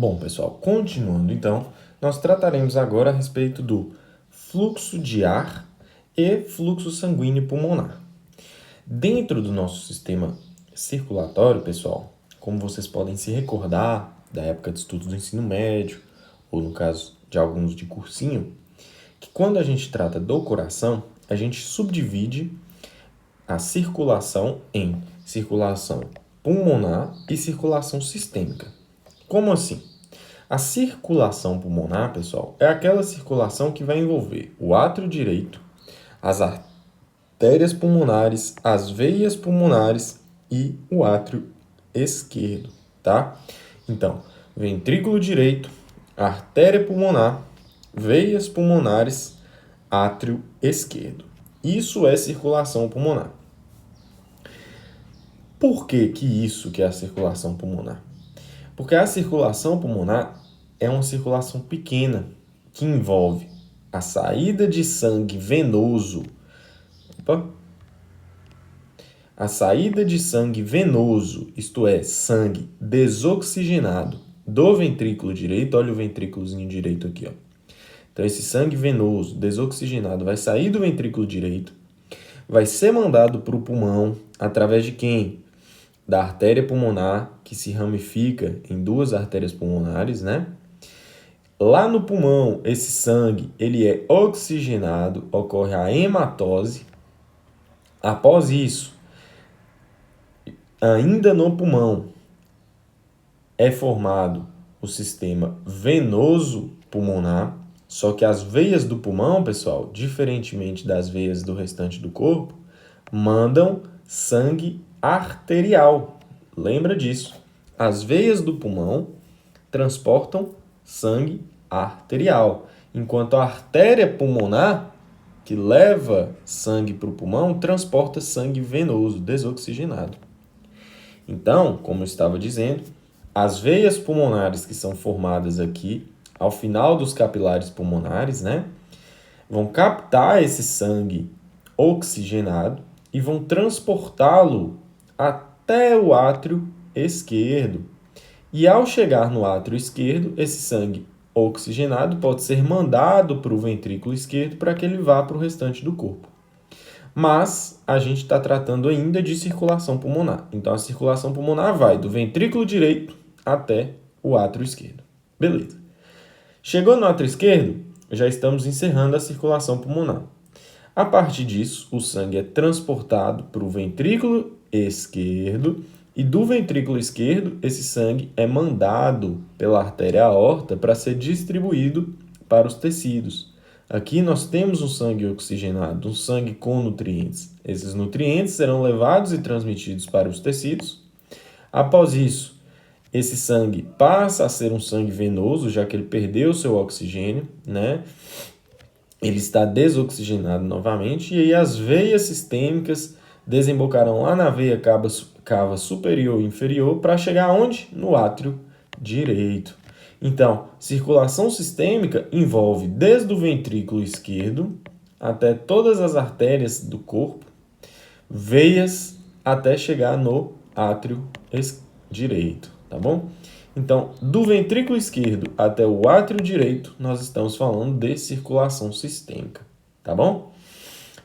Bom, pessoal, continuando então, nós trataremos agora a respeito do fluxo de ar e fluxo sanguíneo pulmonar. Dentro do nosso sistema circulatório, pessoal, como vocês podem se recordar da época de estudos do ensino médio, ou no caso de alguns de cursinho, que quando a gente trata do coração, a gente subdivide a circulação em circulação pulmonar e circulação sistêmica. Como assim? A circulação pulmonar, pessoal, é aquela circulação que vai envolver o átrio direito, as artérias pulmonares, as veias pulmonares e o átrio esquerdo, tá? Então, ventrículo direito, artéria pulmonar, veias pulmonares, átrio esquerdo. Isso é circulação pulmonar. Por que isso que é a circulação pulmonar? Porque a circulação pulmonar é uma circulação pequena que envolve a saída de sangue venoso. A saída de sangue venoso, isto é, sangue desoxigenado do ventrículo direito. Olha o ventrículozinho direito aqui, ó. Então, esse sangue venoso desoxigenado vai sair do ventrículo direito, vai ser mandado para o pulmão através de quem? Da artéria pulmonar, que se ramifica em duas artérias pulmonares, né? Lá no pulmão, esse sangue ele é oxigenado, ocorre a hematose. Após isso, ainda no pulmão, é formado o sistema venoso pulmonar, só que as veias do pulmão, pessoal, diferentemente das veias do restante do corpo, mandam sangue arterial. Lembra disso? As veias do pulmão transportam sangue arterial, enquanto a artéria pulmonar, que leva sangue para o pulmão, transporta sangue venoso, desoxigenado. Então, como eu estava dizendo, as veias pulmonares que são formadas aqui, ao final dos capilares pulmonares, né, vão captar esse sangue oxigenado e vão transportá-lo até o átrio esquerdo. E ao chegar no átrio esquerdo, esse sangue oxigenado pode ser mandado para o ventrículo esquerdo para que ele vá para o restante do corpo. Mas a gente está tratando ainda de circulação pulmonar. Então, a circulação pulmonar vai do ventrículo direito até o átrio esquerdo. Beleza. Chegou no átrio esquerdo, já estamos encerrando a circulação pulmonar. A partir disso, o sangue é transportado para o ventrículo esquerdo e do ventrículo esquerdo, esse sangue é mandado pela artéria aorta para ser distribuído para os tecidos. Aqui nós temos um sangue oxigenado, um sangue com nutrientes. Esses nutrientes serão levados e transmitidos para os tecidos. Após isso, esse sangue passa a ser um sangue venoso, já que ele perdeu seu oxigênio, né? Ele está desoxigenado novamente, e aí as veias sistêmicas desembocarão lá na veia cava superior e inferior para chegar aonde? No átrio direito. Então, circulação sistêmica envolve desde o ventrículo esquerdo até todas as artérias do corpo, veias até chegar no átrio direito, tá bom? Então, do ventrículo esquerdo até o átrio direito, nós estamos falando de circulação sistêmica, tá bom?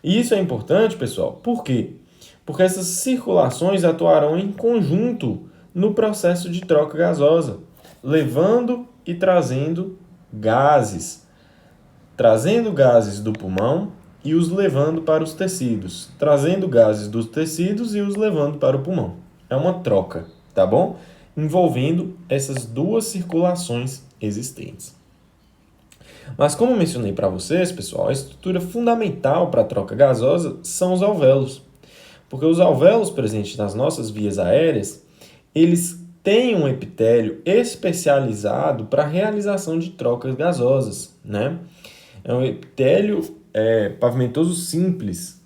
E isso é importante, pessoal, por quê? Porque essas circulações atuarão em conjunto no processo de troca gasosa, levando e trazendo gases do pulmão e os levando para os tecidos, trazendo gases dos tecidos e os levando para o pulmão. É uma troca, tá bom? Envolvendo essas duas circulações existentes. Mas como mencionei para vocês, pessoal, a estrutura fundamental para a troca gasosa são os alvéolos. Porque os alvéolos presentes nas nossas vias aéreas, eles têm um epitélio especializado para a realização de trocas gasosas, né? É um epitélio pavimentoso simples,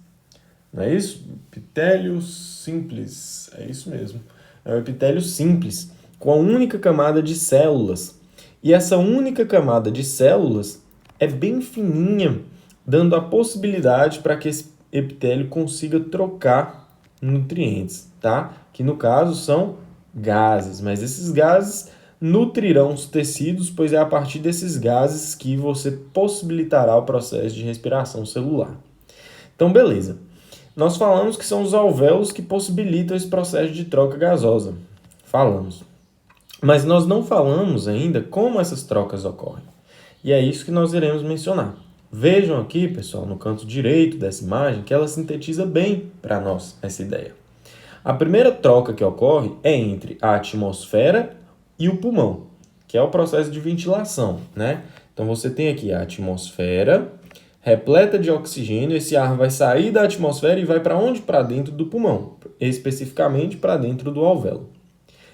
não é isso? Epitélio simples, é isso mesmo. É um epitélio simples, com a única camada de células. E essa única camada de células é bem fininha, dando a possibilidade para que esse epitélio consiga trocar nutrientes, tá? Que no caso são gases, mas esses gases nutrirão os tecidos, pois é a partir desses gases que você possibilitará o processo de respiração celular. Então, beleza. Nós falamos que são os alvéolos que possibilitam esse processo de troca gasosa. Falamos. Mas nós não falamos ainda como essas trocas ocorrem. E é isso que nós iremos mencionar. Vejam aqui, pessoal, no canto direito dessa imagem, que ela sintetiza bem para nós essa ideia. A primeira troca que ocorre é entre a atmosfera e o pulmão, que é o processo de ventilação, né? Então você tem aqui a atmosfera repleta de oxigênio, esse ar vai sair da atmosfera e vai para onde? Para dentro do pulmão, especificamente para dentro do alvéolo.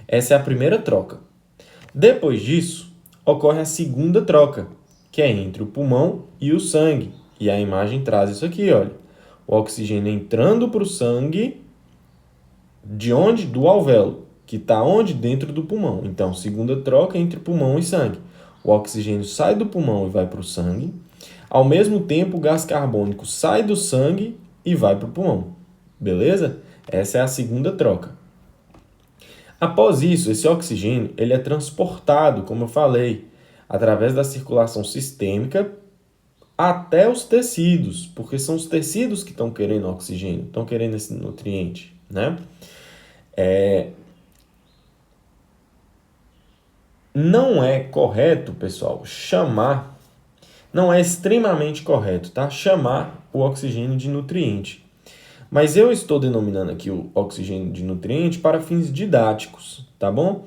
Essa é a primeira troca. Depois disso, ocorre a segunda troca, que é entre o pulmão e o sangue. E a imagem traz isso aqui, olha. O oxigênio entrando para o sangue, de onde? Do alvéolo, que está onde? Dentro do pulmão. Então, segunda troca entre pulmão e sangue. O oxigênio sai do pulmão e vai para o sangue. Ao mesmo tempo, o gás carbônico sai do sangue e vai para o pulmão. Beleza? Essa é a segunda troca. Após isso, esse oxigênio ele é transportado, como eu falei, através da circulação sistêmica até os tecidos, porque são os tecidos que estão querendo oxigênio, estão querendo esse nutriente, né? Não é correto, pessoal, não é extremamente correto, tá? Chamar o oxigênio de nutriente. Mas eu estou denominando aqui o oxigênio de nutriente para fins didáticos, tá bom?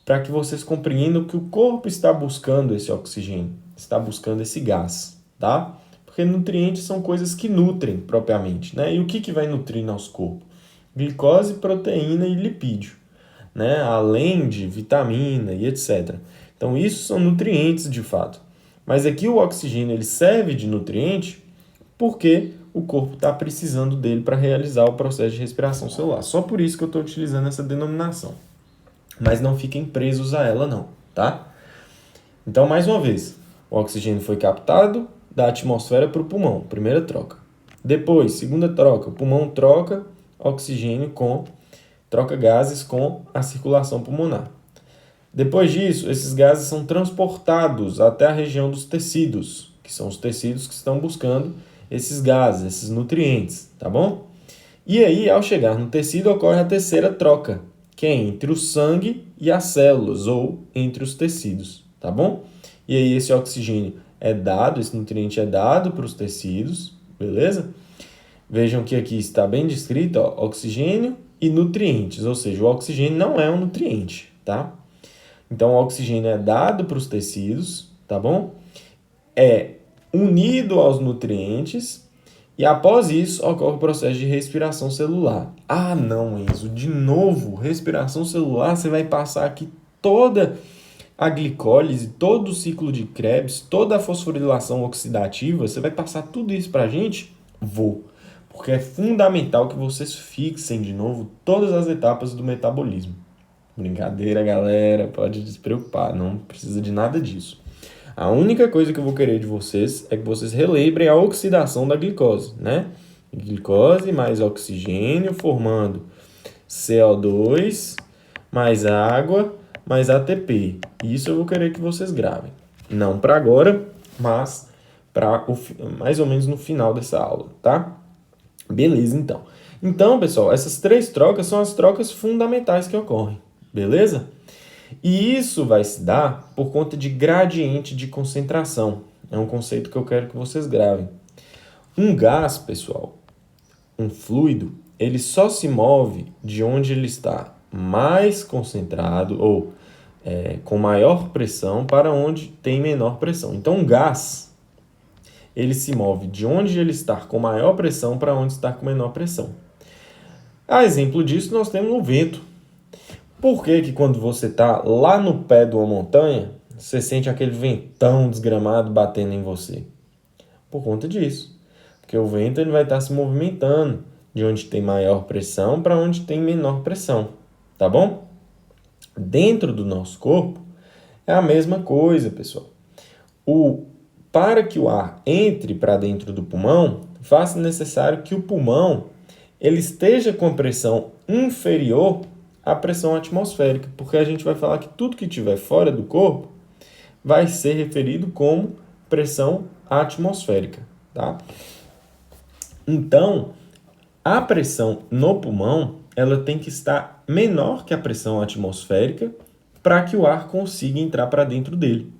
Para que vocês compreendam que o corpo está buscando esse oxigênio, está buscando esse gás, tá? Porque nutrientes são coisas que nutrem propriamente, né? E o que vai nutrir nosso corpo? Glicose, proteína e lipídio, né? Além de vitamina e etc. Então, isso são nutrientes de fato. Mas aqui o oxigênio ele serve de nutriente porque o corpo está precisando dele para realizar o processo de respiração celular. Só por isso que eu estou utilizando essa denominação. Mas não fiquem presos a ela não, tá? Então, mais uma vez, o oxigênio foi captado da atmosfera para o pulmão, primeira troca. Depois, segunda troca, o pulmão troca gases com a circulação pulmonar. Depois disso, esses gases são transportados até a região dos tecidos, que são os tecidos que estão buscando esses gases, esses nutrientes, tá bom? E aí, ao chegar no tecido, ocorre a terceira troca, que é entre o sangue e as células, ou entre os tecidos, tá bom? E aí, esse oxigênio esse nutriente é dado para os tecidos, beleza? Vejam que aqui está bem descrito, ó, oxigênio e nutrientes, ou seja, o oxigênio não é um nutriente, tá? Então, o oxigênio é dado para os tecidos, tá bom? É unido aos nutrientes e após isso ocorre o processo de respiração celular. Ah, não, Enzo, de novo, respiração celular, você vai passar aqui toda a glicólise, todo o ciclo de Krebs, toda a fosforilação oxidativa, você vai passar tudo isso para a gente? Vou, porque é fundamental que vocês fixem de novo todas as etapas do metabolismo. Brincadeira, galera, pode despreocupar, não precisa de nada disso. A única coisa que eu vou querer de vocês é que vocês relembrem a oxidação da glicose, né? Glicose mais oxigênio formando CO2 mais água mais ATP. Isso eu vou querer que vocês gravem. Não para agora, mas para mais ou menos no final dessa aula, tá? Beleza, então. Então, pessoal, essas três trocas são as trocas fundamentais que ocorrem, beleza? E isso vai se dar por conta de gradiente de concentração. É um conceito que eu quero que vocês gravem. Um gás, pessoal, um fluido, ele só se move de onde ele está mais concentrado ou com maior pressão para onde tem menor pressão. Então, um gás, ele se move de onde ele está com maior pressão para onde está com menor pressão. A exemplo disso, nós temos o vento. Por que quando você está lá no pé de uma montanha, você sente aquele ventão desgramado batendo em você? Por conta disso. Porque o vento ele vai estar se movimentando de onde tem maior pressão para onde tem menor pressão. Tá bom? Dentro do nosso corpo é a mesma coisa, pessoal. Para que o ar entre para dentro do pulmão, faz necessário que o pulmão ele esteja com a pressão inferior a pressão atmosférica, porque a gente vai falar que tudo que estiver fora do corpo vai ser referido como pressão atmosférica, tá? Então, a pressão no pulmão, ela tem que estar menor que a pressão atmosférica para que o ar consiga entrar para dentro dele.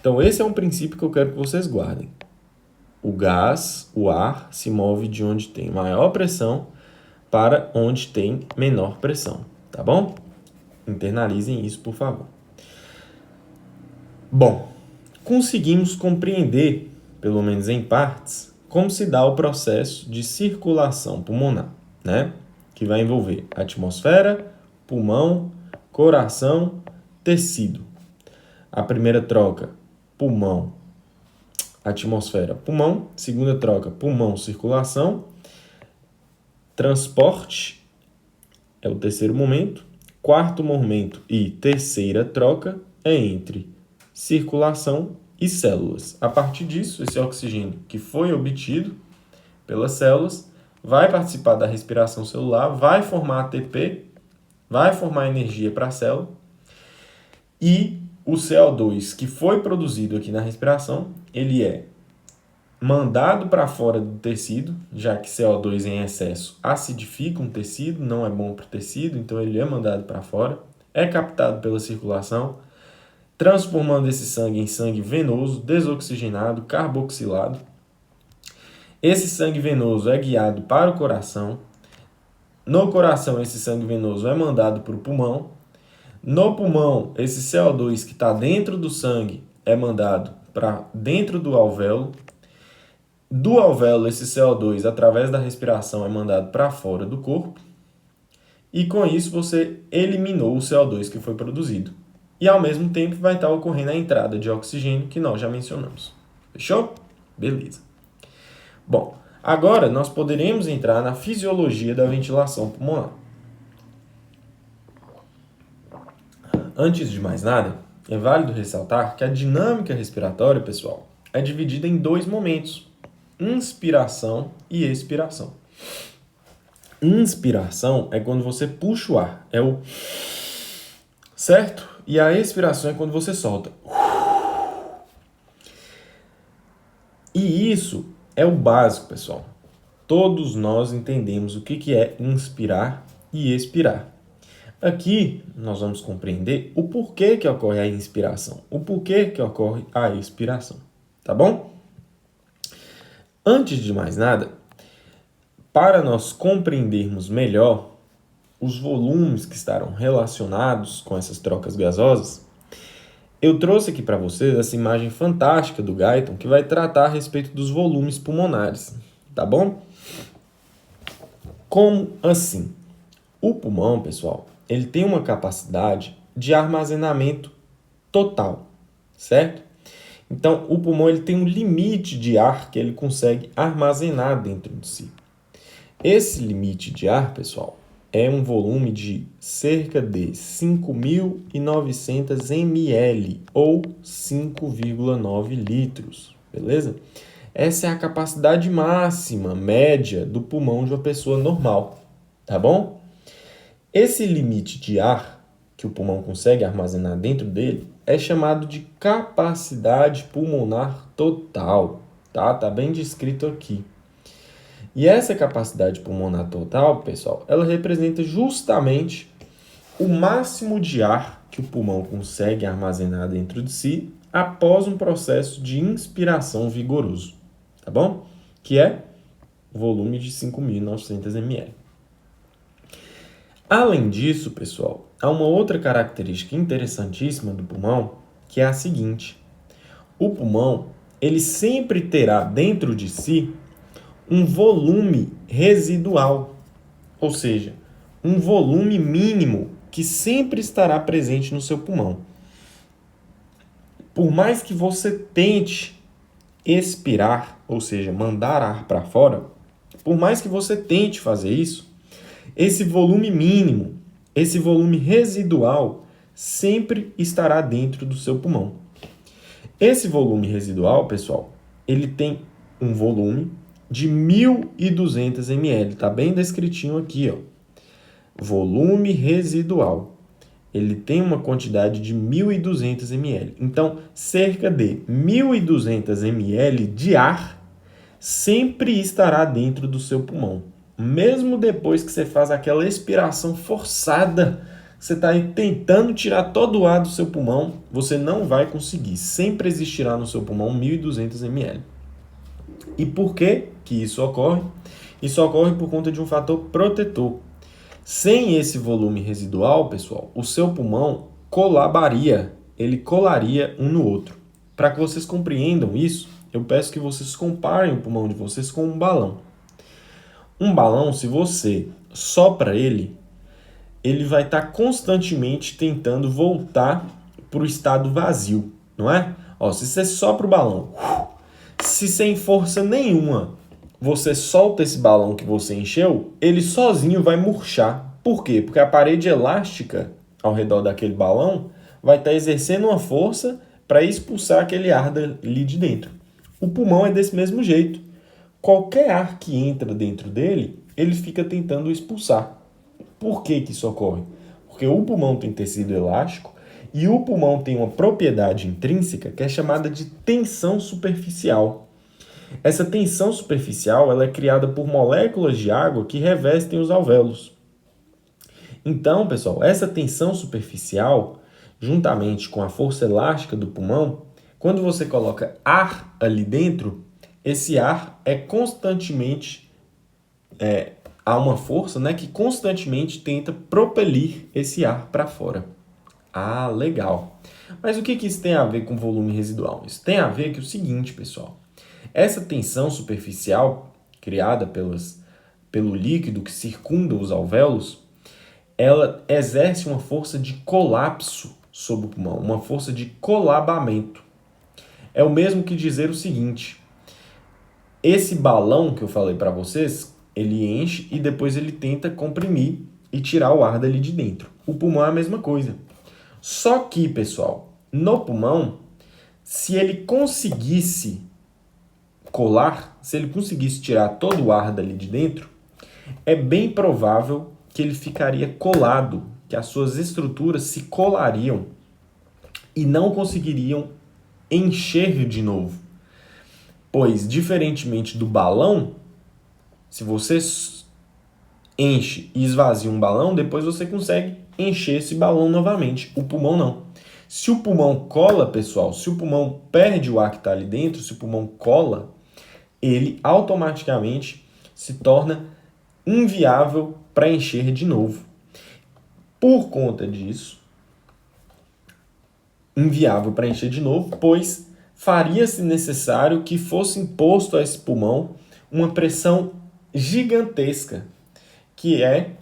Então, esse é um princípio que eu quero que vocês guardem. O gás, o ar, se move de onde tem maior pressão para onde tem menor pressão, tá bom? Internalizem isso, por favor. Bom, conseguimos compreender, pelo menos em partes, como se dá o processo de circulação pulmonar, né? Que vai envolver atmosfera, pulmão, coração, tecido. A primeira troca, pulmão, atmosfera, pulmão. Segunda troca, pulmão, circulação. Transporte é o terceiro momento. Quarto momento e terceira troca é entre circulação e células. A partir disso, esse oxigênio que foi obtido pelas células vai participar da respiração celular, vai formar ATP, vai formar energia para a célula, e o CO2 que foi produzido aqui na respiração, ele é mandado para fora do tecido, já que CO2 em excesso acidifica um tecido, não é bom para o tecido, então ele é mandado para fora, é captado pela circulação, transformando esse sangue em sangue venoso, desoxigenado, carboxilado. Esse sangue venoso é guiado para o coração. No coração, esse sangue venoso é mandado para o pulmão. No pulmão, esse CO2 que está dentro do sangue é mandado para dentro do alvéolo. Do alvéolo, esse CO2, através da respiração, é mandado para fora do corpo. E com isso, você eliminou o CO2 que foi produzido. E ao mesmo tempo vai estar ocorrendo a entrada de oxigênio que nós já mencionamos. Fechou? Beleza. Bom, agora nós poderemos entrar na fisiologia da ventilação pulmonar. Antes de mais nada, é válido ressaltar que a dinâmica respiratória, pessoal, é dividida em dois momentos: inspiração e expiração. Inspiração é quando você puxa o ar, é o certo? E a expiração é quando você solta. E isso é o básico, pessoal. Todos nós entendemos o que é inspirar e expirar. Aqui nós vamos compreender o porquê que ocorre a inspiração, o porquê que ocorre a expiração, tá bom? Antes de mais nada, para nós compreendermos melhor os volumes que estarão relacionados com essas trocas gasosas, eu trouxe aqui para vocês essa imagem fantástica do Guyton que vai tratar a respeito dos volumes pulmonares, tá bom? Como assim? O pulmão, pessoal, ele tem uma capacidade de armazenamento total, certo? Então, o pulmão ele tem um limite de ar que ele consegue armazenar dentro de si. Esse limite de ar, pessoal, é um volume de cerca de 5.900 ml ou 5,9 litros, beleza? Essa é a capacidade máxima, média, do pulmão de uma pessoa normal, tá bom? Esse limite de ar que o pulmão consegue armazenar dentro dele é chamado de capacidade pulmonar total, tá? Tá bem descrito aqui. E essa capacidade pulmonar total, pessoal, ela representa justamente o máximo de ar que o pulmão consegue armazenar dentro de si após um processo de inspiração vigoroso, tá bom? Que é o volume de 5.900 ml. Além disso, pessoal, há uma outra característica interessantíssima do pulmão, que é a seguinte: o pulmão, ele sempre terá dentro de si um volume residual, ou seja, um volume mínimo que sempre estará presente no seu pulmão. Por mais que você tente expirar, ou seja, mandar ar para fora, por mais que você tente fazer isso, esse volume mínimo, esse volume residual, sempre estará dentro do seu pulmão. Esse volume residual, pessoal, ele tem um volume de 1.200 ml, tá bem descritinho aqui, ó. volume residual. Ele tem uma quantidade de 1.200 ml. Então, cerca de 1.200 ml de ar sempre estará dentro do seu pulmão. Mesmo depois que você faz aquela expiração forçada, você está aí tentando tirar todo o ar do seu pulmão, você não vai conseguir. Sempre existirá no seu pulmão 1.200 ml. E por que que isso ocorre? Isso ocorre por conta de um fator protetor. Sem esse volume residual, pessoal, o seu pulmão colabaria, ele colaria um no outro. Para que vocês compreendam isso, eu peço que vocês comparem o pulmão de vocês com um balão. Um balão, se você sopra ele, ele vai estar constantemente tentando voltar para o estado vazio, não é? Ó, se você sopra o balão, se sem força nenhuma você solta esse balão que você encheu, ele sozinho vai murchar. Por quê? Porque a parede elástica ao redor daquele balão vai estar exercendo uma força para expulsar aquele ar ali de dentro. O pulmão é desse mesmo jeito. Qualquer ar que entra dentro dele, ele fica tentando expulsar. Por que que isso ocorre? Porque o pulmão tem tecido elástico e o pulmão tem uma propriedade intrínseca que é chamada de tensão superficial. Essa tensão superficial ela é criada por moléculas de água que revestem os alvéolos. Então, pessoal, essa tensão superficial, juntamente com a força elástica do pulmão, quando você coloca ar ali dentro, esse ar é constantemente... há uma força, né, que constantemente tenta propelir esse ar para fora. Ah, legal. Mas o que isso tem a ver com volume residual? Isso tem a ver com o seguinte, pessoal. Essa tensão superficial criada pelo líquido que circunda os alvéolos, ela exerce uma força de colapso sobre o pulmão, uma força de colabamento. É o mesmo que dizer o seguinte: esse balão que eu falei para vocês, ele enche e depois ele tenta comprimir e tirar o ar dali de dentro. O pulmão é a mesma coisa. Só que, pessoal, no pulmão, se ele conseguisse colar, se ele conseguisse tirar todo o ar dali de dentro, é bem provável que ele ficaria colado, que as suas estruturas se colariam e não conseguiriam encher de novo. Pois, diferentemente do balão, se você enche e esvazia um balão, depois você consegue encher esse balão novamente. O pulmão não. Se o pulmão cola, pessoal, se o pulmão perde o ar que está ali dentro, se o pulmão cola, ele automaticamente se torna inviável para encher de novo. Por conta disso, inviável para encher de novo, pois faria-se necessário que fosse imposto a esse pulmão uma pressão gigantesca, que é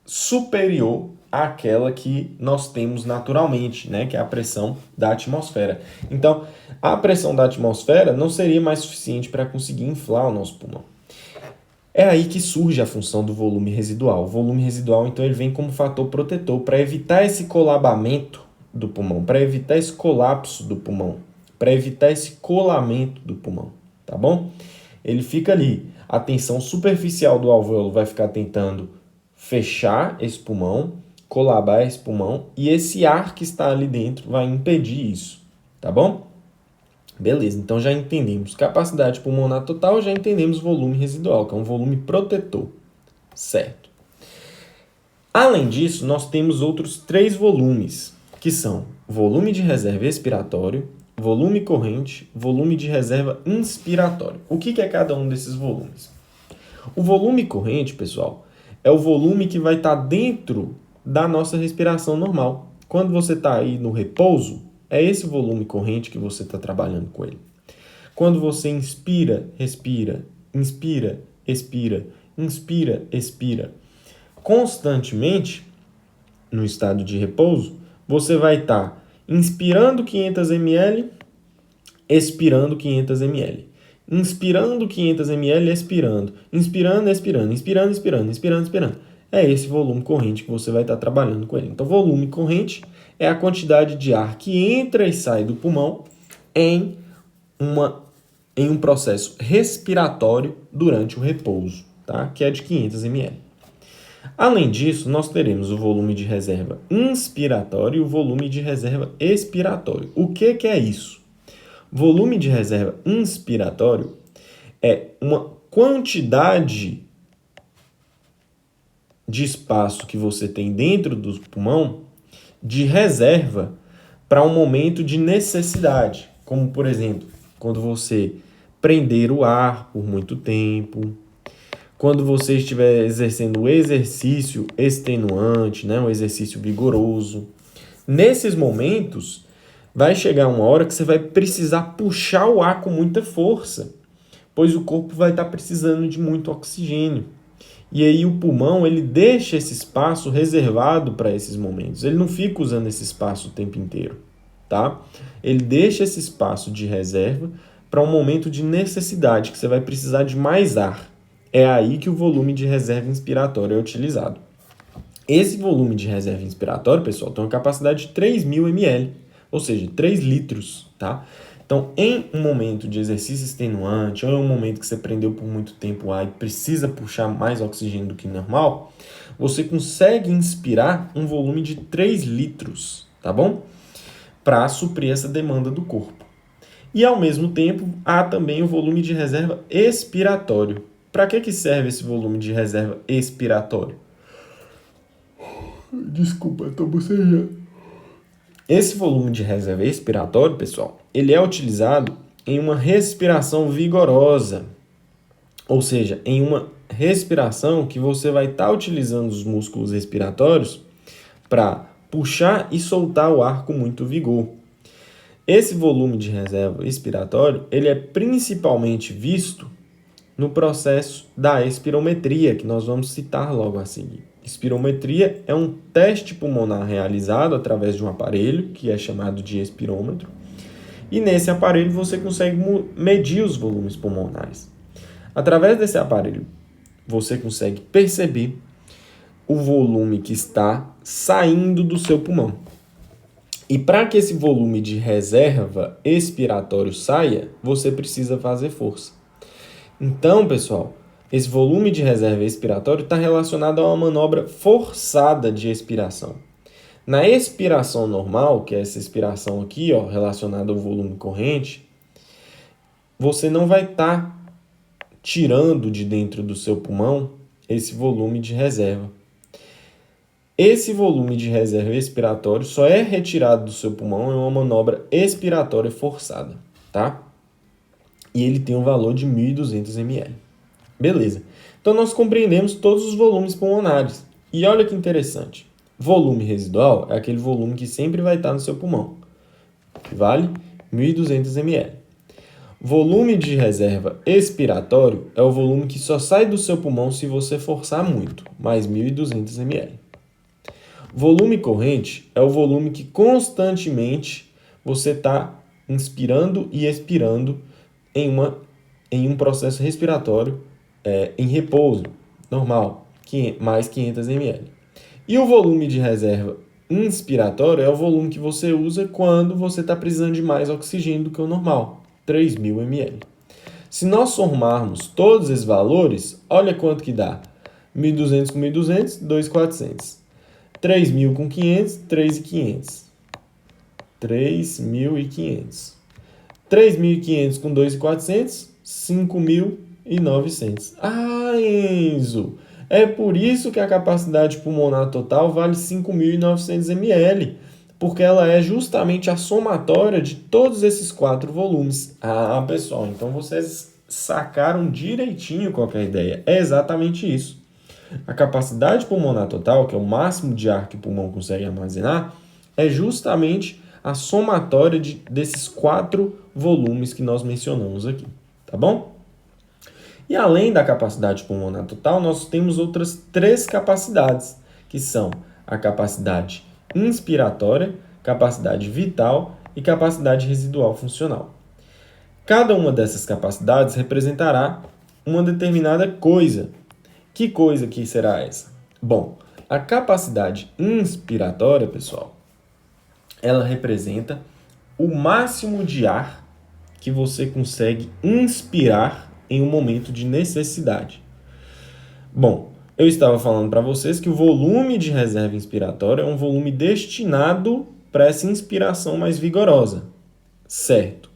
superior àquela que nós temos naturalmente, né? Que é a pressão da atmosfera. Então, a pressão da atmosfera não seria mais suficiente para conseguir inflar o nosso pulmão. É aí que surge a função do volume residual. O volume residual, então, ele vem como fator protetor para evitar esse colabamento do pulmão, para evitar esse colapso do pulmão, para evitar esse colamento do pulmão, tá bom? Ele fica ali. A tensão superficial do alvéolo vai ficar tentando fechar esse pulmão, colabar esse pulmão, e esse ar que está ali dentro vai impedir isso, tá bom? Beleza, então já entendemos capacidade pulmonar total, já entendemos volume residual, que é um volume protetor, certo? Além disso, nós temos outros 3 volumes, que são volume de reserva expiratório, volume corrente, volume de reserva inspiratório. O que é cada um desses volumes? O volume corrente, pessoal, é o volume que vai estar dentro da nossa respiração normal. Quando você está aí no repouso, é esse volume corrente que você está trabalhando com ele. Quando você inspira, respira, inspira, expira, inspira, expira, constantemente, no estado de repouso, você vai estar inspirando 500 ml, expirando 500 ml. Inspirando 500 ml, expirando. Inspirando, expirando. Inspirando, expirando. Inspirando, expirando. É esse volume corrente que você vai estar trabalhando com ele. Então, volume corrente é a quantidade de ar que entra e sai do pulmão em um processo respiratório durante o repouso, tá? Que é de 500 ml. Além disso, nós teremos o volume de reserva inspiratório e o volume de reserva expiratório. O que é isso? Volume de reserva inspiratório é uma quantidade de espaço que você tem dentro do pulmão de reserva para um momento de necessidade, como, por exemplo, quando você prender o ar por muito tempo, quando você estiver exercendo um exercício extenuante, né, um exercício vigoroso. Nesses momentos, vai chegar uma hora que você vai precisar puxar o ar com muita força, pois o corpo vai estar precisando de muito oxigênio. E aí o pulmão, ele deixa esse espaço reservado para esses momentos. Ele não fica usando esse espaço o tempo inteiro, tá? Ele deixa esse espaço de reserva para um momento de necessidade, que você vai precisar de mais ar. É aí que o volume de reserva inspiratória é utilizado. Esse volume de reserva inspiratória, pessoal, tem uma capacidade de 3.000 ml, ou seja, 3 litros, tá? Então, em um momento de exercício extenuante, ou em um momento que você prendeu por muito tempo o ar e precisa puxar mais oxigênio do que normal, você consegue inspirar um volume de 3 litros, tá bom? Para suprir essa demanda do corpo. E, ao mesmo tempo, há também o volume de reserva expiratório. Para que serve esse volume de reserva expiratório? Desculpa, eu tô bocejando. Esse volume de reserva expiratório, pessoal, ele é utilizado em uma respiração vigorosa. Ou seja, em uma respiração que você vai estar utilizando os músculos respiratórios para puxar e soltar o ar com muito vigor. Esse volume de reserva expiratório, ele é principalmente visto no processo da espirometria, que nós vamos citar logo a seguir. Espirometria é um teste pulmonar realizado através de um aparelho, que é chamado de espirômetro, e nesse aparelho você consegue medir os volumes pulmonares. Através desse aparelho, você consegue perceber o volume que está saindo do seu pulmão. E para que esse volume de reserva expiratório saia, você precisa fazer força. Então, pessoal, esse volume de reserva expiratório está relacionado a uma manobra forçada de expiração. Na expiração normal, que é essa expiração aqui, ó, relacionada ao volume corrente, você não vai estar tirando de dentro do seu pulmão esse volume de reserva. Esse volume de reserva expiratório só é retirado do seu pulmão em uma manobra expiratória forçada, tá? E ele tem um valor de 1.200 ml. Beleza. Então, nós compreendemos todos os volumes pulmonares. E olha que interessante. Volume residual é aquele volume que sempre vai estar no seu pulmão. Que vale 1.200 ml. Volume de reserva expiratório é o volume que só sai do seu pulmão se você forçar muito, mais 1.200 ml. Volume corrente é o volume que constantemente você está inspirando e expirando em um processo respiratório em repouso, normal, mais 500 ml. E o volume de reserva inspiratório é o volume que você usa quando você está precisando de mais oxigênio do que o normal, 3.000 ml. Se nós somarmos todos esses valores, olha quanto que dá. 1.200 com 1.200, 2.400. 3.000 com 500, 3.500. 3.500. 3.500 com 2.400, 5.900. Ah, Enzo! É por isso que a capacidade pulmonar total vale 5.900 ml, porque ela é justamente a somatória de todos esses 4 volumes. Ah, pessoal, então vocês sacaram direitinho qual que é a ideia. É exatamente isso. A capacidade pulmonar total, que é o máximo de ar que o pulmão consegue armazenar, é justamente a somatória desses 4 volumes que nós mencionamos aqui, tá bom? E além da capacidade pulmonar total, nós temos outras 3 capacidades, que são a capacidade inspiratória, capacidade vital e capacidade residual funcional. Cada uma dessas capacidades representará uma determinada coisa. Que coisa que será essa? Bom, a capacidade inspiratória, pessoal, ela representa o máximo de ar que você consegue inspirar em um momento de necessidade. Bom, Eu estava falando para vocês que o volume de reserva inspiratória é um volume destinado para essa inspiração mais vigorosa, certo?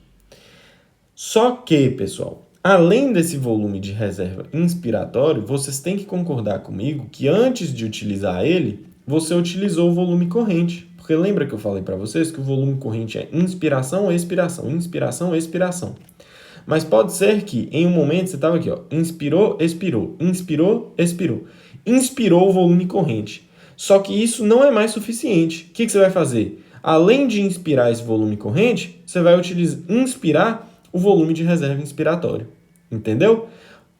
Só que, pessoal, além desse volume de reserva inspiratório, vocês têm que concordar comigo que antes de utilizar ele, você utilizou o volume corrente. Porque lembra que eu falei para vocês que o volume corrente é inspiração, expiração, inspiração, expiração. Mas pode ser que em um momento você estava aqui, ó, inspirou, expirou, inspirou, expirou. Inspirou o volume corrente. Só que isso não é mais suficiente. O que você vai fazer? Além de inspirar esse volume corrente, você vai inspirar o volume de reserva inspiratório. Entendeu?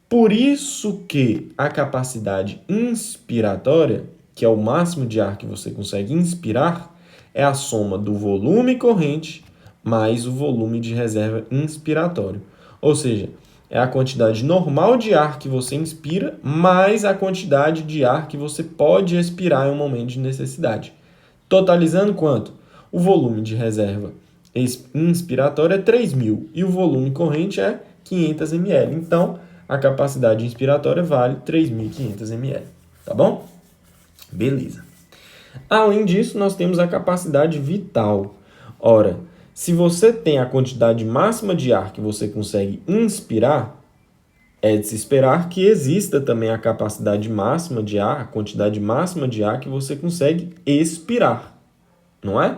Por isso que a capacidade inspiratória, que é o máximo de ar que você consegue inspirar, é a soma do volume corrente mais o volume de reserva inspiratório. Ou seja, é a quantidade normal de ar que você inspira mais a quantidade de ar que você pode expirar em um momento de necessidade. Totalizando quanto? O volume de reserva inspiratória é 3.000 e o volume corrente é 500 ml. Então, a capacidade inspiratória vale 3.500 ml. Tá bom? Beleza. Além disso, nós temos a capacidade vital. Ora, se você tem a quantidade máxima de ar que você consegue inspirar, é de se esperar que exista também a capacidade máxima de ar, a quantidade máxima de ar que você consegue expirar, não é?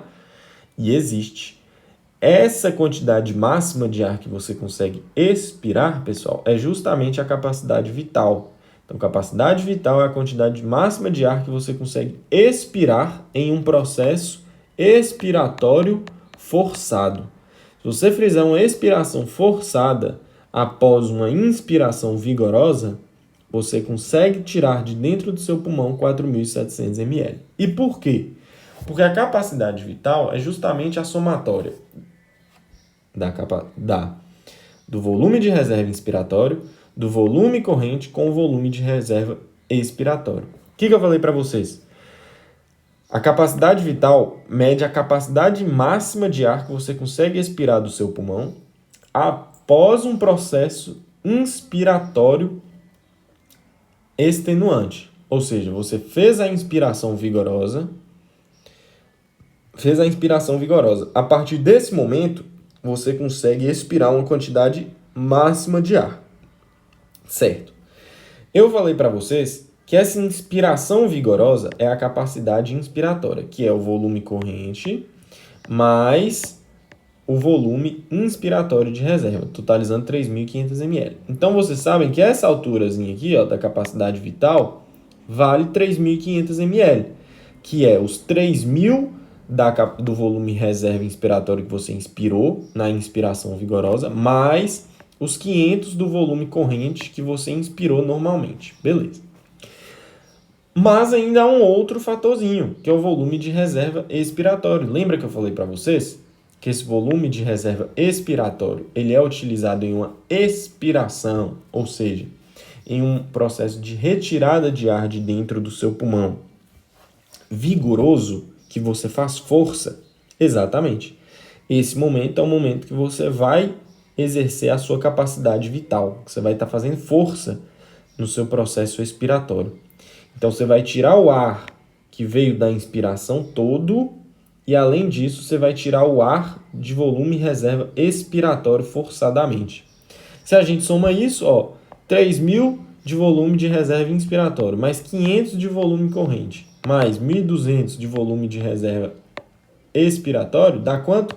E existe. Essa quantidade máxima de ar que você consegue expirar, pessoal, é justamente a capacidade vital. Então, capacidade vital é a quantidade máxima de ar que você consegue expirar em um processo expiratório forçado. Se você fizer uma expiração forçada após uma inspiração vigorosa, você consegue tirar de dentro do seu pulmão 4.700 ml. E por quê? Porque a capacidade vital é justamente a somatória do volume de reserva inspiratório, do volume corrente com o volume de reserva expiratório. O que eu falei para vocês? A capacidade vital mede a capacidade máxima de ar que você consegue expirar do seu pulmão após um processo inspiratório extenuante. Ou seja, você fez a inspiração vigorosa. A partir desse momento, você consegue expirar uma quantidade máxima de ar. Certo. Eu falei para vocês que essa inspiração vigorosa é a capacidade inspiratória, que é o volume corrente mais o volume inspiratório de reserva, totalizando 3.500 ml. Então, vocês sabem que essa alturazinha aqui, ó, da capacidade vital, vale 3.500 ml, que é os 3.000 do volume reserva inspiratório que você inspirou na inspiração vigorosa, mais os 500 do volume corrente que você inspirou normalmente. Beleza. Mas ainda há um outro fatorzinho, que é o volume de reserva expiratório. Lembra que eu falei para vocês que esse volume de reserva expiratório ele é utilizado em uma expiração, ou seja, em um processo de retirada de ar de dentro do seu pulmão vigoroso, que você faz força? Exatamente. Esse momento é o momento que você vai exercer a sua capacidade vital, que você vai estar fazendo força no seu processo expiratório. Então, você vai tirar o ar que veio da inspiração todo e, além disso, você vai tirar o ar de volume reserva expiratório forçadamente. Se a gente soma isso, ó, 3.000 de volume de reserva inspiratório, mais 500 de volume corrente, mais 1.200 de volume de reserva expiratório, dá quanto?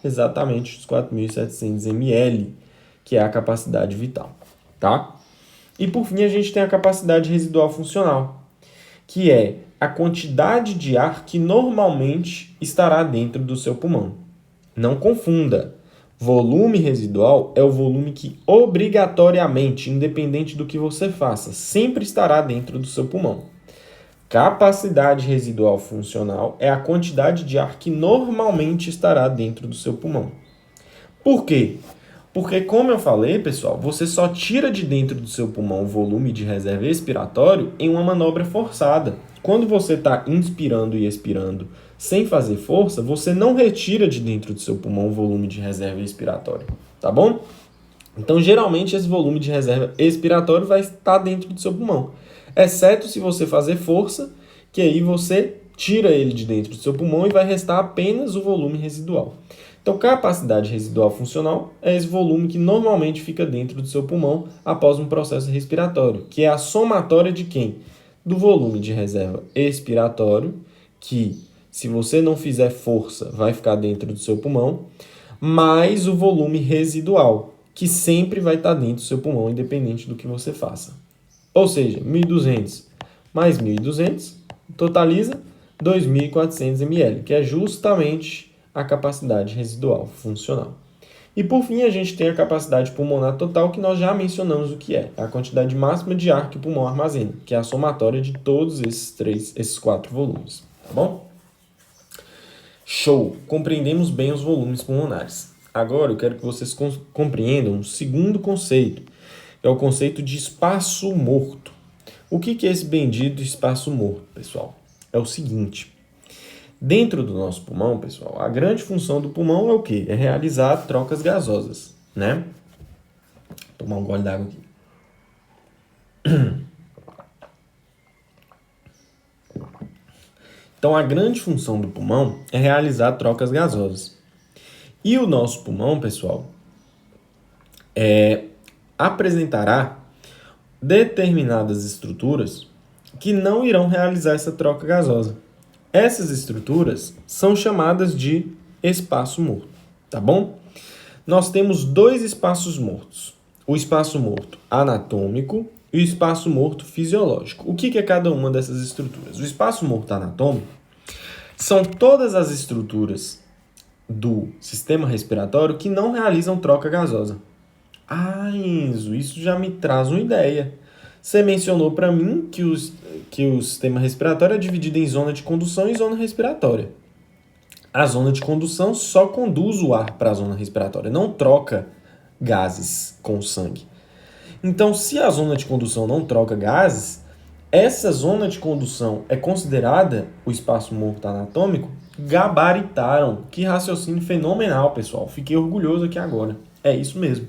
Exatamente os 4.700 ml, que é a capacidade vital, tá? E por fim, a gente tem a capacidade residual funcional, que é a quantidade de ar que normalmente estará dentro do seu pulmão. Não confunda. Volume residual é o volume que obrigatoriamente, independente do que você faça, sempre estará dentro do seu pulmão. Capacidade residual funcional é a quantidade de ar que normalmente estará dentro do seu pulmão. Por quê? Porque, como eu falei, pessoal, você só tira de dentro do seu pulmão o volume de reserva expiratório em uma manobra forçada. Quando você está inspirando e expirando sem fazer força, você não retira de dentro do seu pulmão o volume de reserva expiratória, tá bom? Então, geralmente, esse volume de reserva expiratório vai estar dentro do seu pulmão. exceto se você fazer força, que aí você tira ele de dentro do seu pulmão e vai restar apenas o volume residual. Então, capacidade residual funcional é esse volume que normalmente fica dentro do seu pulmão após um processo respiratório, que é a somatória de quem? Do volume de reserva expiratório, que se você não fizer força, vai ficar dentro do seu pulmão, mais o volume residual, que sempre vai estar dentro do seu pulmão, independente do que você faça. Ou seja, 1.200 mais 1.200 totaliza 2.400 ml, que é justamente a capacidade residual funcional. E por fim, a gente tem a capacidade pulmonar total, que nós já mencionamos o que é a quantidade máxima de ar que o pulmão armazena, que é a somatória de todos esses 4 volumes, tá bom? Show! Compreendemos bem os volumes pulmonares. Agora eu quero que vocês compreendam um segundo conceito, que é o conceito de espaço morto. O que é esse bendito espaço morto, pessoal? É o seguinte: dentro do nosso pulmão, pessoal, a grande função do pulmão é o quê? É realizar trocas gasosas, né? Vou tomar um gole d'água aqui. Então, a grande função do pulmão é realizar trocas gasosas. E o nosso pulmão, pessoal, apresentará determinadas estruturas que não irão realizar essa troca gasosa. Essas estruturas são chamadas de espaço morto, tá bom? Nós temos 2 espaços mortos: o espaço morto anatômico e o espaço morto fisiológico. O que é cada uma dessas estruturas? O espaço morto anatômico são todas as estruturas do sistema respiratório que não realizam troca gasosa. Ah, Enzo, isso já me traz uma ideia. Você mencionou para mim que o sistema respiratório é dividido em zona de condução e zona respiratória. A zona de condução só conduz o ar para a zona respiratória, não troca gases com o sangue. Então, se a zona de condução não troca gases, essa zona de condução é considerada o espaço morto anatômico. Gabaritaram. Que raciocínio fenomenal, pessoal. Fiquei orgulhoso aqui agora. É isso mesmo.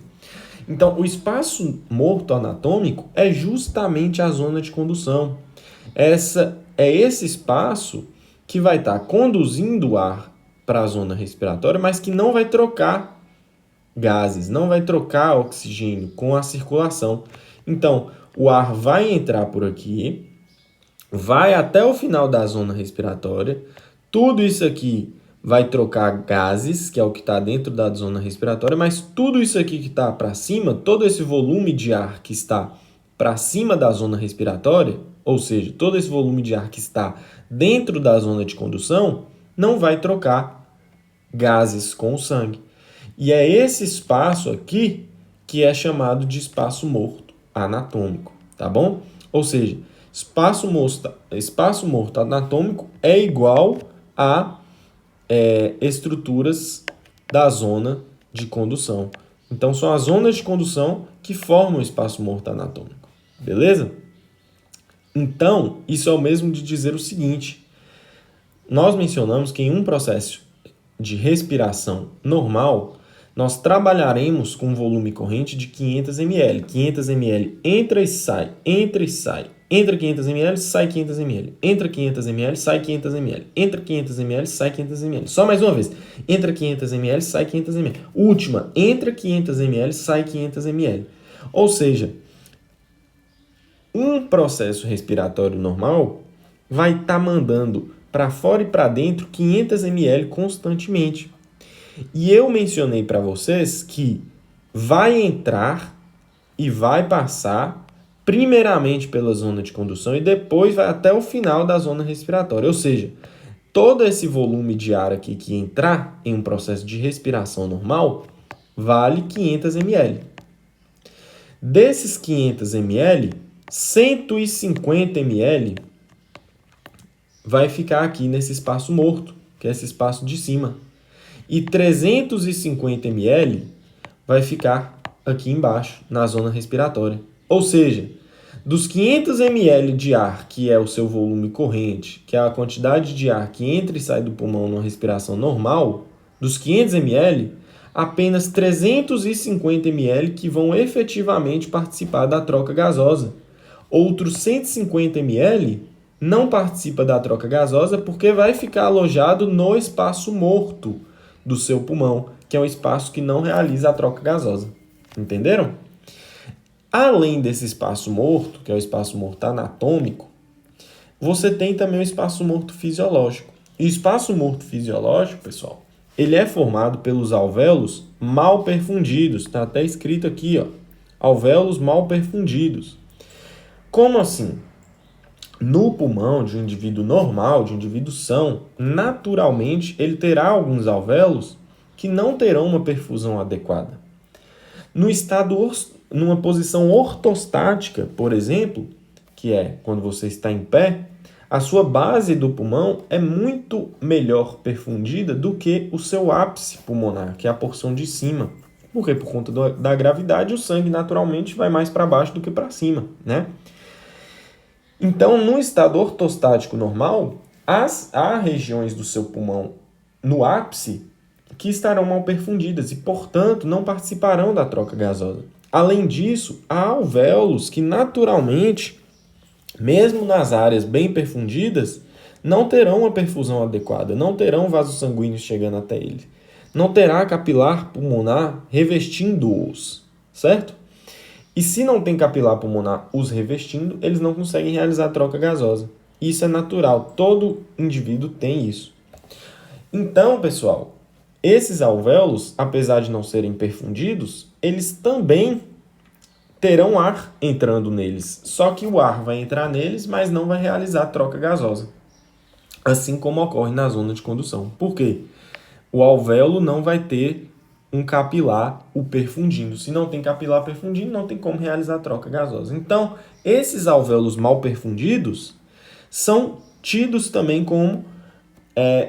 Então, o espaço morto anatômico é justamente a zona de condução. É esse espaço que vai estar conduzindo o ar para a zona respiratória, mas que não vai trocar gases, não vai trocar oxigênio com a circulação. Então, o ar vai entrar por aqui, vai até o final da zona respiratória, tudo isso aqui vai trocar gases, que é o que está dentro da zona respiratória, mas tudo isso aqui que está para cima, todo esse volume de ar que está para cima da zona respiratória, ou seja, todo esse volume de ar que está dentro da zona de condução, não vai trocar gases com o sangue. E é esse espaço aqui que é chamado de espaço morto anatômico, tá bom? Ou seja, espaço morto anatômico é igual a estruturas da zona de condução. Então, são as zonas de condução que formam o espaço morto anatômico. Beleza? Então, isso é o mesmo de dizer o seguinte: nós mencionamos que em um processo de respiração normal, nós trabalharemos com um volume corrente de 500 ml. 500 ml entra e sai, entra e sai. Entra 500 ml, sai 500 ml. Entra 500 ml, sai 500 ml. Entra 500 ml, sai 500 ml. Só mais uma vez. Entra 500 ml, sai 500 ml. Última. Entra 500 ml, sai 500 ml. Ou seja, um processo respiratório normal vai estar mandando para fora e para dentro 500 ml constantemente. E eu mencionei para vocês que vai entrar e vai passar primeiramente pela zona de condução e depois vai até o final da zona respiratória. Ou seja, todo esse volume de ar aqui que entrar em um processo de respiração normal vale 500 ml. Desses 500 ml, 150 ml vai ficar aqui nesse espaço morto, que é esse espaço de cima. E 350 ml vai ficar aqui embaixo, na zona respiratória. Ou seja, dos 500 ml de ar, que é o seu volume corrente, que é a quantidade de ar que entra e sai do pulmão numa respiração normal, dos 500 ml, apenas 350 ml que vão efetivamente participar da troca gasosa. Outros 150 ml não participa da troca gasosa porque vai ficar alojado no espaço morto do seu pulmão, que é um espaço que não realiza a troca gasosa. Entenderam? Além desse espaço morto, que é o espaço morto anatômico, você tem também o espaço morto fisiológico. E o espaço morto fisiológico, pessoal, ele é formado pelos alvéolos mal perfundidos. Está até escrito aqui, ó, alvéolos mal perfundidos. Como assim? No pulmão de um indivíduo normal, de um indivíduo são, naturalmente ele terá alguns alvéolos que não terão uma perfusão adequada. No estado, numa posição ortostática, por exemplo, que é quando você está em pé, a sua base do pulmão é muito melhor perfundida do que o seu ápice pulmonar, que é a porção de cima. Porque por conta da gravidade, o sangue naturalmente vai mais para baixo do que para cima, né? Então, no estado ortostático normal, há regiões do seu pulmão no ápice que estarão mal perfundidas e, portanto, não participarão da troca gasosa. Além disso, há alvéolos que naturalmente, mesmo nas áreas bem perfundidas, não terão a perfusão adequada, não terão vasos sanguíneos chegando até ele. Não terá capilar pulmonar revestindo-os, certo? E se não tem capilar pulmonar os revestindo, eles não conseguem realizar a troca gasosa. Isso é natural, todo indivíduo tem isso. Então, pessoal, esses alvéolos, apesar de não serem perfundidos, eles também terão ar entrando neles. Só que o ar vai entrar neles, mas não vai realizar a troca gasosa. Assim como ocorre na zona de condução. Por quê? O alvéolo não vai ter um capilar o perfundindo. Se não tem capilar perfundindo, não tem como realizar a troca gasosa. Então, esses alvéolos mal perfundidos são tidos também como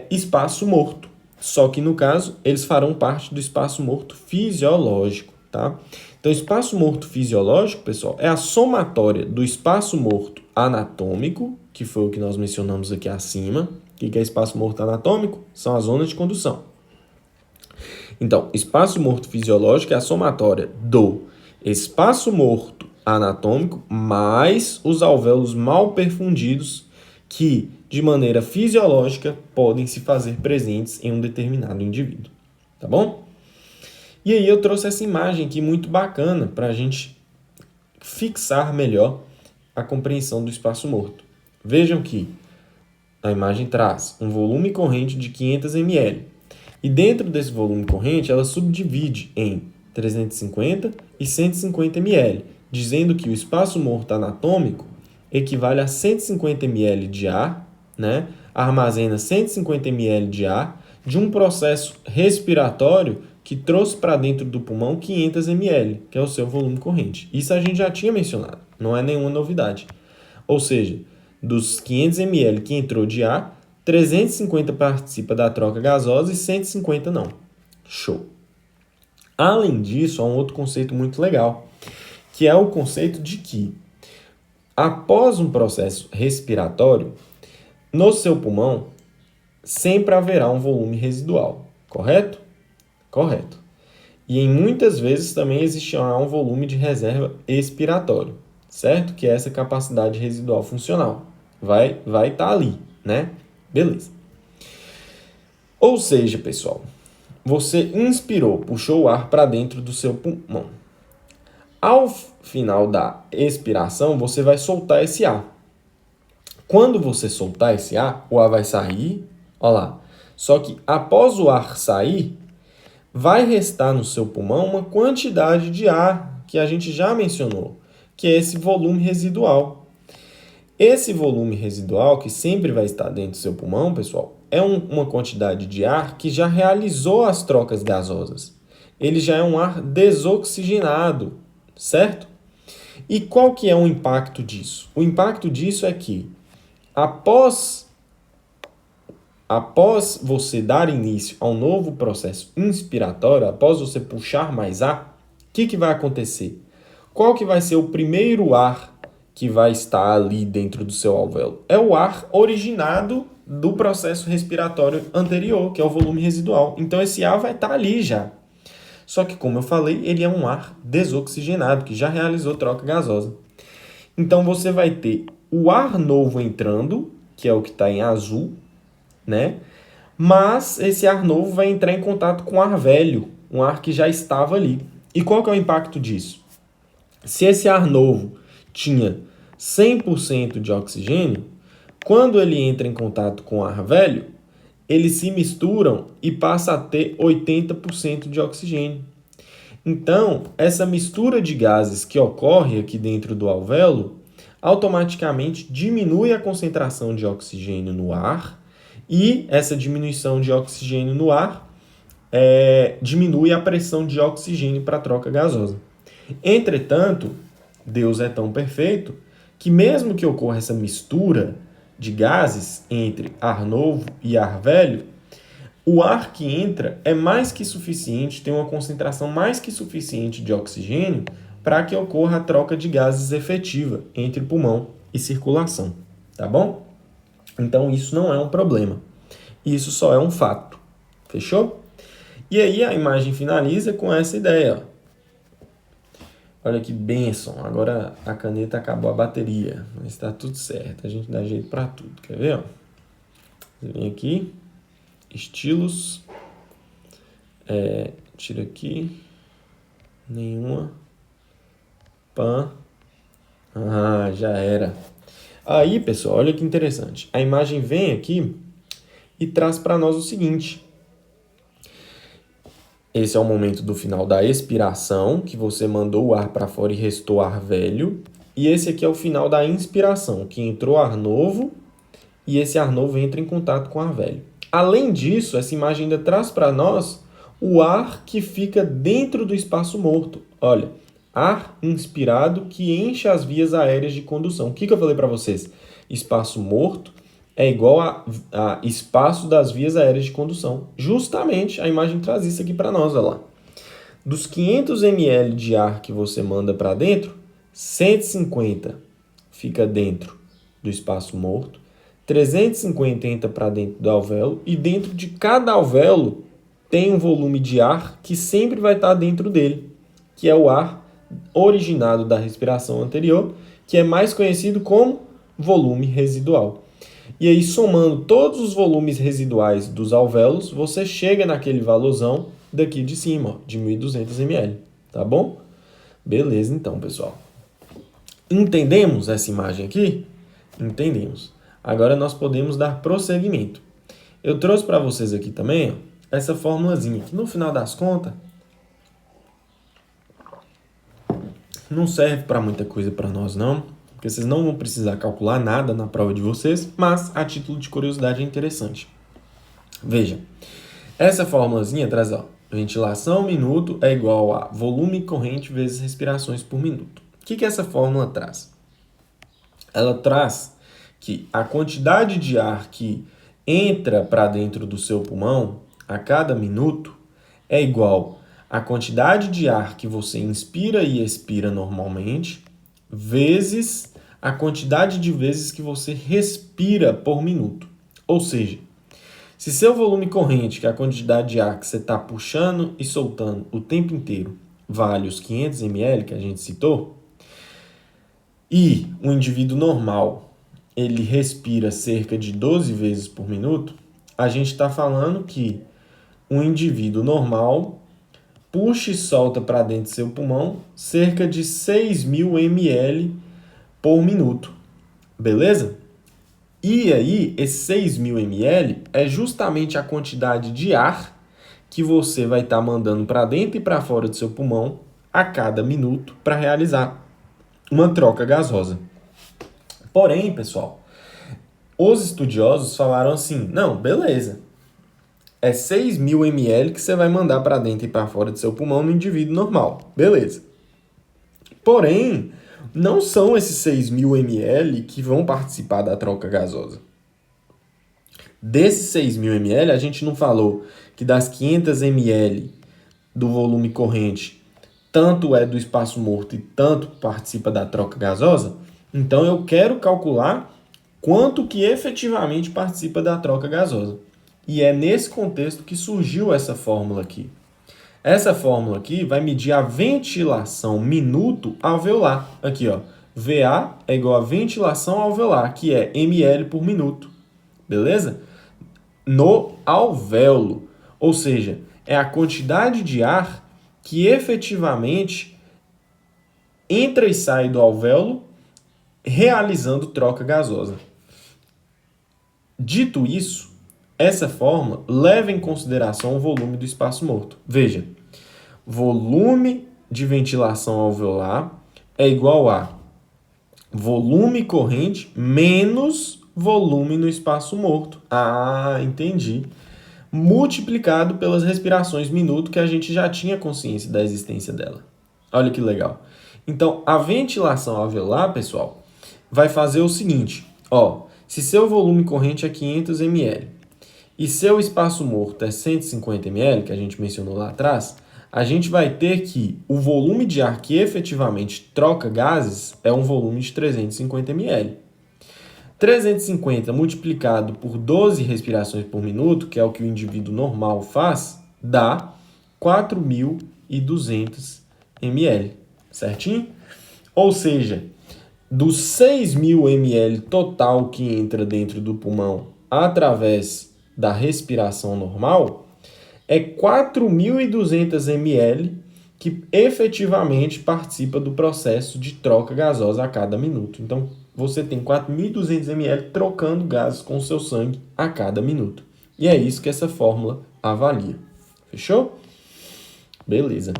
espaço morto. Só que, no caso, eles farão parte do espaço morto fisiológico, tá? Então, espaço morto fisiológico, pessoal, é a somatória do espaço morto anatômico, que foi o que nós mencionamos aqui acima. O que é espaço morto anatômico? São as zonas de condução. Então, espaço morto fisiológico é a somatória do espaço morto anatômico mais os alvéolos mal perfundidos que, de maneira fisiológica, podem se fazer presentes em um determinado indivíduo. Tá bom? E aí eu trouxe essa imagem aqui muito bacana para a gente fixar melhor a compreensão do espaço morto. Vejam que a imagem traz um volume corrente de 500 ml. E dentro desse volume corrente, ela subdivide em 350 e 150 ml, dizendo que o espaço morto anatômico equivale a 150 ml de ar, né? Armazena 150 ml de ar de um processo respiratório que trouxe para dentro do pulmão 500 ml, que é o seu volume corrente. Isso a gente já tinha mencionado, não é nenhuma novidade. Ou seja, dos 500 ml que entrou de ar, 350 participa da troca gasosa e 150 não. Show! Além disso, há um outro conceito muito legal, que é o conceito de que, após um processo respiratório, no seu pulmão, sempre haverá um volume residual, correto? Correto. E em muitas vezes também existirá um volume de reserva expiratório, certo? Que é essa capacidade residual funcional. Vai estar ali, né? Beleza. Ou seja, pessoal, você inspirou, puxou o ar para dentro do seu pulmão. Ao final da expiração, você vai soltar esse ar. Quando você soltar esse ar, o ar vai sair, olha lá. Só que após o ar sair, vai restar no seu pulmão uma quantidade de ar que a gente já mencionou, que é esse volume residual. Esse volume residual, que sempre vai estar dentro do seu pulmão, pessoal, é uma quantidade de ar que já realizou as trocas gasosas. Ele já é um ar desoxigenado, certo? E qual que é o impacto disso? O impacto disso é que, após você dar início a um novo processo inspiratório, após você puxar mais ar, o que vai acontecer? Qual que vai ser o primeiro ar que vai estar ali dentro do seu alvéolo? É o ar originado do processo respiratório anterior, que é o volume residual. Então, esse ar vai estar ali já. Só que, como eu falei, ele é um ar desoxigenado, que já realizou troca gasosa. Então, você vai ter o ar novo entrando, que é o que está em azul, né? Mas esse ar novo vai entrar em contato com o ar velho, um ar que já estava ali. E qual que é o impacto disso? Se esse ar novo tinha 100% de oxigênio, quando ele entra em contato com o ar velho, eles se misturam e passa a ter 80% de oxigênio. Então, essa mistura de gases que ocorre aqui dentro do alvéolo automaticamente diminui a concentração de oxigênio no ar e essa diminuição de oxigênio no ar diminui a pressão de oxigênio para a troca gasosa. Entretanto, Deus é tão perfeito que mesmo que ocorra essa mistura de gases entre ar novo e ar velho, o ar que entra é mais que suficiente, tem uma concentração mais que suficiente de oxigênio para que ocorra a troca de gases efetiva entre pulmão e circulação, tá bom? Então isso não é um problema, isso só é um fato, fechou? E aí a imagem finaliza com essa ideia, ó. Olha que bênção, agora a caneta acabou a bateria, mas está tudo certo, a gente dá jeito para tudo, quer ver? Ó? Você vem aqui, estilos, tira aqui, nenhuma, pan, já era. Aí, pessoal, olha que interessante, a imagem vem aqui e traz para nós o seguinte. Esse é o momento do final da expiração, que você mandou o ar para fora e restou ar velho. E esse aqui é o final da inspiração, que entrou ar novo e esse ar novo entra em contato com o ar velho. Além disso, essa imagem ainda traz para nós o ar que fica dentro do espaço morto. Olha, ar inspirado que enche as vias aéreas de condução. O que eu falei para vocês? Espaço morto é igual a espaço das vias aéreas de condução. Justamente a imagem traz isso aqui para nós, olha lá. Dos 500 ml de ar que você manda para dentro, 150 fica dentro do espaço morto, 350 entra para dentro do alvéolo e dentro de cada alvéolo tem um volume de ar que sempre vai estar dentro dele, que é o ar originado da respiração anterior, que é mais conhecido como volume residual. E aí, somando todos os volumes residuais dos alvéolos, você chega naquele valorzão daqui de cima, ó, de 1.200 ml, tá bom? Beleza, então, pessoal. Entendemos essa imagem aqui? Entendemos. Agora nós podemos dar prosseguimento. Eu trouxe para vocês aqui também, ó, essa formulazinha, que no final das contas não serve para muita coisa para nós, não. Porque vocês não vão precisar calcular nada na prova de vocês, mas a título de curiosidade é interessante. Veja, essa formulazinha traz, ó, ventilação minuto é igual a volume corrente vezes respirações por minuto. O que essa fórmula traz? Ela traz que a quantidade de ar que entra para dentro do seu pulmão a cada minuto é igual à quantidade de ar que você inspira e expira normalmente vezes a quantidade de vezes que você respira por minuto. Ou seja, se seu volume corrente, que é a quantidade de ar que você está puxando e soltando o tempo inteiro, vale os 500 ml que a gente citou, e um indivíduo normal ele respira cerca de 12 vezes por minuto, a gente está falando que um indivíduo normal puxa e solta para dentro do seu pulmão cerca de 6.000 ml por minuto, beleza? E aí, esse 6.000 ml é justamente a quantidade de ar que você vai estar mandando para dentro e para fora do seu pulmão a cada minuto para realizar uma troca gasosa. Porém, pessoal, os estudiosos falaram assim, não, beleza, é 6.000 ml que você vai mandar para dentro e para fora do seu pulmão no indivíduo normal. Beleza. Porém, não são esses 6.000 ml que vão participar da troca gasosa. Desses 6.000 ml, a gente não falou que das 500 ml do volume corrente, tanto é do espaço morto e tanto participa da troca gasosa? Então, eu quero calcular quanto que efetivamente participa da troca gasosa. E é nesse contexto que surgiu essa fórmula aqui. Essa fórmula aqui vai medir a ventilação minuto alveolar. Aqui, ó, VA é igual a ventilação alveolar, que é ml por minuto, beleza? No alvéolo, ou seja, é a quantidade de ar que efetivamente entra e sai do alvéolo realizando troca gasosa. Dito isso, essa fórmula leva em consideração o volume do espaço morto. Veja, volume de ventilação alveolar é igual a volume corrente menos volume no espaço morto. Ah, entendi. Multiplicado pelas respirações minuto, que a gente já tinha consciência da existência dela. Olha que legal. Então, a ventilação alveolar, pessoal, vai fazer o seguinte, ó, se seu volume corrente é 500 ml e seu espaço morto é 150 ml, que a gente mencionou lá atrás, a gente vai ter que o volume de ar que efetivamente troca gases é um volume de 350 ml. 350 multiplicado por 12 respirações por minuto, que é o que o indivíduo normal faz, dá 4.200 ml, certinho? Ou seja, dos 6.000 ml total que entra dentro do pulmão através da respiração normal, é 4.200 ml que efetivamente participa do processo de troca gasosa a cada minuto. Então, você tem 4.200 ml trocando gases com o seu sangue a cada minuto. E é isso que essa fórmula avalia. Fechou? Beleza.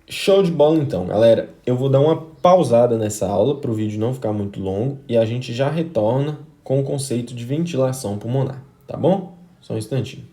Show de bola então, galera. Eu vou dar uma pausada nessa aula para o vídeo não ficar muito longo e a gente já retorna com o conceito de ventilação pulmonar, tá bom? Só um instantinho.